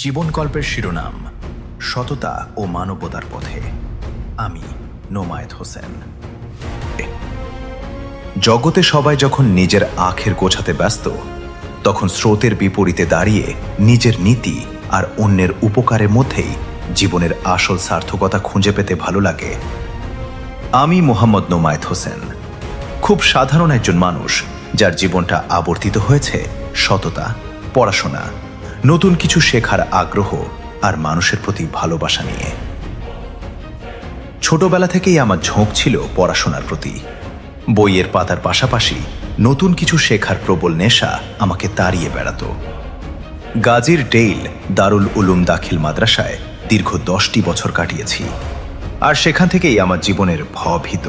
জীবনকল্পের শিরোনাম সততা ও মানবতার পথে। আমি নোমায়েত হোসেন। জগতে সবাই যখন নিজের আখের গোছাতে ব্যস্ত, তখন স্রোতের বিপরীতে দাঁড়িয়ে নিজের নীতি আর অন্যের উপকারের মধ্যেই জীবনের আসল সার্থকতা খুঁজে পেতে ভালো লাগে। আমি মোহাম্মদ নোমায়েত হোসেন, খুব সাধারণ একজন মানুষ যার জীবনটা আবর্তিত হয়েছে সততা, পড়াশোনা, নতুন কিছু শেখার আগ্রহ আর মানুষের প্রতি ভালোবাসা নিয়ে। ছোটবেলা থেকেই আমার ঝোঁক ছিল পড়াশোনার প্রতি। বইয়ের পাতার পাশাপাশি নতুন কিছু শেখার প্রবল নেশা আমাকে তাড়িয়ে বেড়াতো। গাজীর ডেইল দারুল উলুম দাখিল মাদ্রাসায় দীর্ঘ 10টি বছর কাটিয়েছি, আর সেখান থেকেই আমার জীবনের ভীত।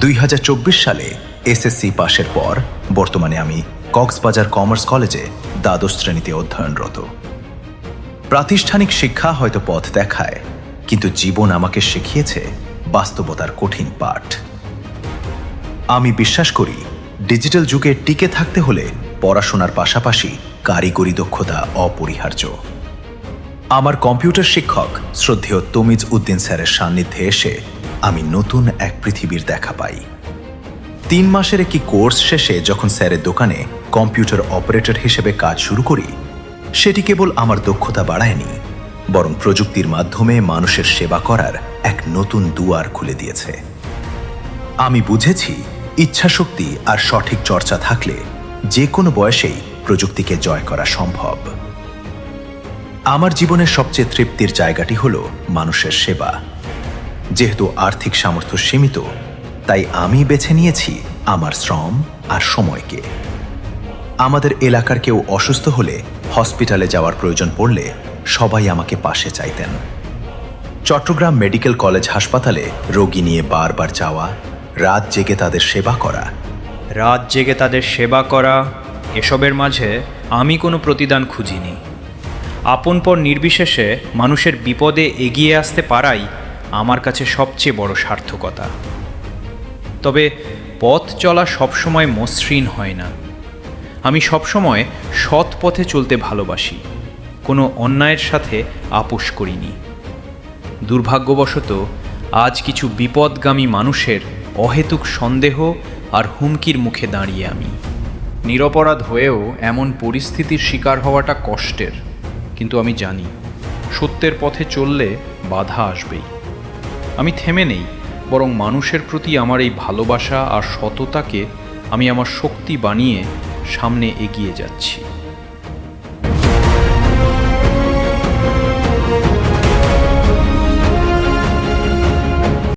2024 সালে এসএসসি পাশের পর বর্তমানে আমি কক্সবাজার কমার্স কলেজে দ্বাদশ শ্রেণীতে অধ্যয়নরত। প্রাতিষ্ঠানিক শিক্ষা হয়তো পথ দেখায়, কিন্তু জীবন আমাকে শিখিয়েছে বাস্তবতার কঠিন পাঠ। আমি বিশ্বাস করি, ডিজিটাল যুগে টিকে থাকতে হলে পড়াশোনার পাশাপাশি কারিগরি দক্ষতা অপরিহার্য। আমার কম্পিউটার শিক্ষক শ্রদ্ধেয় তমিজ উদ্দিন স্যারের সান্নিধ্যে এসে আমি নতুন এক পৃথিবীর দেখা পাই। 3 মাসের একটি কোর্স শেষে যখন স্যারের দোকানে কম্পিউটার অপারেটর হিসেবে কাজ শুরু করি, সেটি কেবল আমার দক্ষতা বাড়ায়নি, বরং প্রযুক্তির মাধ্যমে মানুষের সেবা করার এক নতুন দুয়ার খুলে দিয়েছে। আমি বুঝেছি, ইচ্ছাশক্তি আর সঠিক চর্চা থাকলে যে কোনো বয়সেই প্রযুক্তিকে জয় করা সম্ভব। আমার জীবনের সবচেয়ে তৃপ্তির জায়গাটি হল মানুষের সেবা। যেহেতু আর্থিক সামর্থ্য সীমিত, তাই আমি বেছে নিয়েছি আমার শ্রম আর সময়কে। আমাদের এলাকার কেউ অসুস্থ হলে হসপিটালে যাওয়ার প্রয়োজন পড়লে সবাই আমাকে পাশে চাইতেন। চট্টগ্রাম মেডিকেল কলেজ হাসপাতালে রোগী নিয়ে বারবার যাওয়া, রাত জেগে তাদের সেবা করা, এসবের মাঝে আমি কোনো প্রতিদান খুঁজিনি। আপনপর নির্বিশেষে মানুষের বিপদে এগিয়ে আসতে পারাই আমার কাছে সবচেয়ে বড় সার্থকতা। তবে পথ চলা সবসময় মসৃণ হয় না। আমি সবসময় সৎ পথে চলতে ভালোবাসি, কোনো অন্যায়ের সাথে আপোষ করিনি। দুর্ভাগ্যবশত আজ কিছু বিপদগামী মানুষের অহেতুক সন্দেহ আর হুমকির মুখে দাঁড়িয়ে আমি। নিরপরাধ হয়েও এমন পরিস্থিতির শিকার হওয়াটা কষ্টের, কিন্তু আমি জানি সত্যের পথে চললে বাধা আসবেই। আমি থেমে নেই, বরং মানুষের প্রতি আমার এই ভালোবাসা আর সততাকে আমি আমার শক্তি বানিয়ে সামনে এগিয়ে যাচ্ছি।